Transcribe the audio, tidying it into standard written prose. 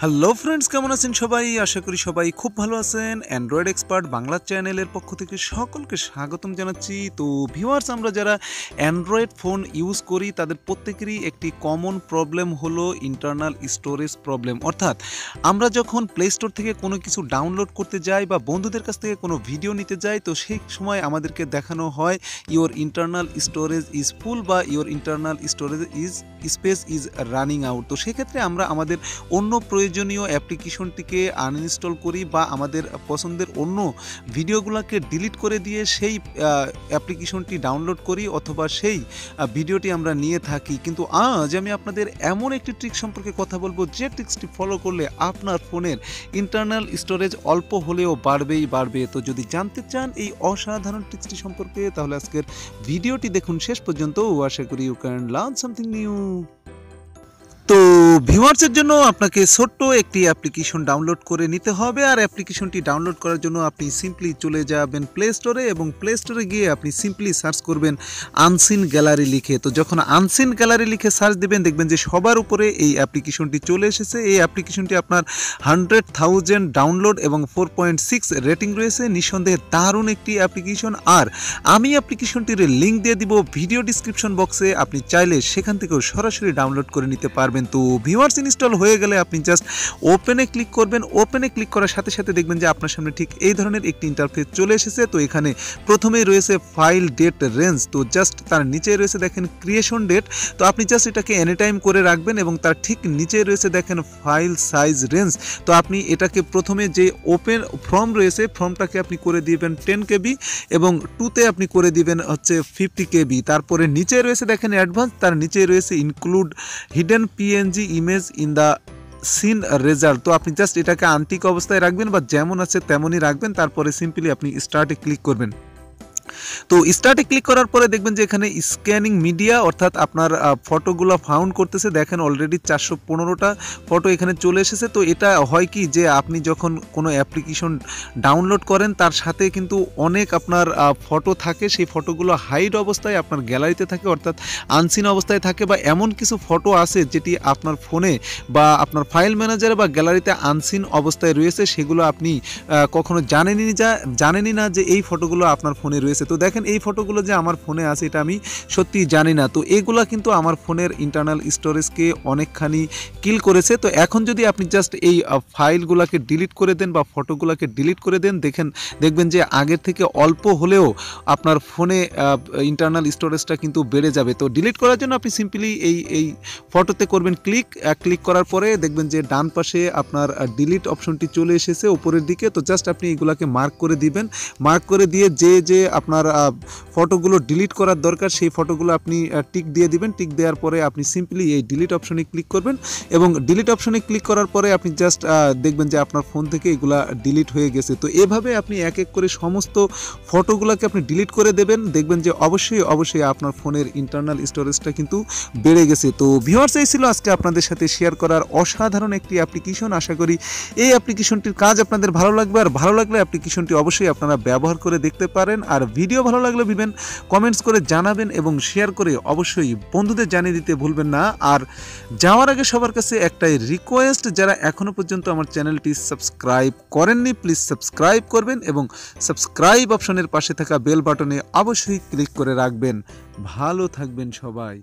Hello friends, কেমন আছেন সবাই? আশা করি সবাই খুব ভালো আছেন। অ্যান্ড্রয়েড এক্সপার্ট বাংলা চ্যানেলের পক্ষ থেকে সকলকে স্বাগতম জানাচ্ছি। তো ভিউয়ার্স, আমরা যারা অ্যান্ড্রয়েড ফোন ইউজ করি তাদের প্রত্যেকেরই একটি কমন প্রবলেম হলো ইন্টারনাল স্টোরেজ প্রবলেম। অর্থাৎ আমরা যখন প্লে স্টোর থেকে কোনো কিছু ডাউনলোড করতে যাই বা বন্ধুদের কাছ থেকে কোনো ভিডিও নিতে যাই, তো সেই সময় আমাদেরকে দেখানো হয় your internal storage is full বা your internal storage space is running out. তো সেক্ষেত্রে আমরা আমাদের অন্য প্রয়োজনীয় অ্যাপ্লিকেশনটিকে আনইনস্টল করি বা আমাদের পছন্দের অন্য ভিডিওগুলোকে ডিলিট করে দিয়ে সেই অ্যাপ্লিকেশনটি ডাউনলোড করি অথবা সেই ভিডিওটি আমরা নিয়ে থাকি। কিন্তু আজ আমি আপনাদের এমন একটি ট্রিক সম্পর্কে কথা বলবো যে ট্রিক্সটি ফলো করলে আপনার ফোনের ইন্টারনাল স্টোরেজ অল্প হলেও বাড়বে। তো যদি জানতে চান এই অসাধারণ ট্রিক্সটি সম্পর্কে, তাহলে আজকের ভিডিওটি দেখুন শেষ পর্যন্ত। আশা করি you can learn something new. তো ভিউয়ার্সের জন্য আপনাকে ছোট্ট একটি অ্যাপ্লিকেশন ডাউনলোড করে নিতে হবে। আর অ্যাপ্লিকেশনটি ডাউনলোড করার জন্য আপনি সিম্পলি চলে যাবেন প্লে স্টোরে এবং প্লে স্টোরে গিয়ে আপনি সিম্পলি সার্চ করবেন আনসিন গ্যালারি লিখে। তো যখন আনসিন গ্যালারি লিখে সার্চ দেবেন, দেখবেন যে সবার উপরে এই অ্যাপ্লিকেশনটি চলে এসেছে। এই অ্যাপ্লিকেশনটি আপনার 100,000 ডাউনলোড এবং 4.6 রেটিং রয়েছে। নিঃসন্দেহে দারুণ একটি অ্যাপ্লিকেশন। আর আমি অ্যাপ্লিকেশনটির লিঙ্ক দিয়ে দিব ভিডিও ডিসক্রিপশন বক্সে। আপনি চাইলে সেখান থেকেও সরাসরি ডাউনলোড করে নিতে পারবেন। তো ভিউয়ার্স, ইনস্টল হয়ে গেলে আপনি জাস্ট ওপেনে ক্লিক করবেন। ওপেনে ক্লিক করার সাথে সাথে দেখবেন যে আপনার সামনে ঠিক এই ধরনের একটি ইন্টারফেস চলে এসেছে। তো এখানে প্রথমেই রয়েছে ফাইল ডেট রেঞ্জ। তো জাস্ট তার নিচে রয়েছে দেখেন ক্রিয়েশন ডেট। তো আপনি জাস্ট এটাকে এনি টাইম করে রাখবেন এবং তার ঠিক নিচে রয়েছে দেখেন ফাইল সাইজ রেঞ্জ। তো আপনি এটাকে প্রথমে যে ওপেন ফর্ম রয়েছে, ফর্মটাকে আপনি করে দিবেন 10 KB এবং 2তে আপনি করে দিবেন হচ্ছে 50 KB। তারপরে নিচে রয়েছে দেখেন অ্যাডভান্স, তার নিচে রয়েছে include hidden PNG image in the scene result. তো আপনি জাস্ট এটাকে আনটিক অবস্থায় রাখবেন বা যেমন আছে তেমনই রাখবেন। তারপরে সিম্পলি আপনি স্টার্টে ক্লিক করবেন। তো স্টার্টে ক্লিক করার পরে দেখবেন যে এখানে স্ক্যানিং মিডিয়া অর্থাৎ আপনার ফটোগুলো ফাউন্ড করতেছে। দেখেন অলরেডি 415টা ফটো এখানে চলে এসেছে। তো এটা হয় কি, যে আপনি যখন কোনো অ্যাপ্লিকেশন ডাউনলোড করেন তার সাথে কিন্তু অনেক আপনার ফটো থাকে। সেই ফটোগুলো হাইড অবস্থায় আপনার গ্যালারিতে থাকে, অর্থাৎ আনসিন অবস্থায় থাকে, বা এমন কিছু ফটো আছে যেটি আপনার ফোনে বা আপনার ফাইল ম্যানেজারে বা গ্যালারিতে আনসিন অবস্থায় রয়েছে। সেগুলো আপনি কখনো জানেনই না যে এই ফটোগুলো আপনার ফোনে রয়েছে। তো দেখেন এই ফটোগুলো যে আমার ফোনে আছে এটা আমি সত্যি জানি না। তো এগুলা কিন্তু আমার ফোনের ইন্টারনাল স্টোরেজকে অনেকখানি কিল করেছে। তো এখন যদি আপনি জাস্ট এই ফাইলগুলোকে ডিলিট করে দেন বা ফটোগুলোকে ডিলিট করে দেন, দেখবেন যে আগের থেকে অল্প হলেও আপনার ফোনে ইন্টারনাল স্টোরেজটা কিন্তু বেড়ে যাবে। তো ডিলিট করার জন্য আপনি সিম্পলি এই ফটোতে করবেন ক্লিক করার পরে দেখবেন যে ডান পাশে আপনার ডিলিট অপশনটি চলে এসেছে উপরের দিকে। তো জাস্ট আপনি এগুলাকে মার্ক করে দিবেন। মার্ক করে দিয়ে যে আপনার ফটোগুলো ডিলিট করার দরকার সেই ফটোগুলো আপনি টিক দিয়ে দিবেন। টিক দেওয়ার পরে আপনি সিম্পলি এই ডিলিট অপশনে ক্লিক করবেন এবং ডিলিট অপশনে ক্লিক করার পরে আপনি জাস্ট দেখবেন যে আপনার ফোন থেকে এগুলা ডিলিট হয়ে গেছে। তো এভাবে আপনি এক এক করে সমস্ত ফটোগুলোকে আপনি ডিলিট করে দেবেন। দেখবেন যে অবশ্যই আপনার ফোনের ইন্টারনাল স্টোরেজটা কিন্তু বেড়ে গেছে। তো ভিউয়ার্স, এই ছিল আজকে আপনাদের সাথে শেয়ার করার অসাধারণ একটি অ্যাপ্লিকেশন। আশা করি এই অ্যাপ্লিকেশনটির কাজ আপনাদের ভালো লাগবে। আর ভালো লাগলে অ্যাপ্লিকেশনটি অবশ্যই আপনারা ব্যবহার করে দেখতে পারেন। আর ভিডিও ভালো লাগলে কমেন্টস করে জানাবেন এবং শেয়ার করে অবশ্যই বন্ধুদের জানিয়ে দিতে ভুলবেন না। আর যাওয়ার আগে সবার কাছে একটাই রিকোয়েস্ট, যারা এখনো পর্যন্ত আমার চ্যানেলটি সাবস্ক্রাইব করেননি প্লিজ সাবস্ক্রাইব করবেন এবং সাবস্ক্রাইব অপশনের পাশে থাকা বেল বাটনে অবশ্যই ক্লিক করে রাখবেন। ভালো থাকবেন সবাই।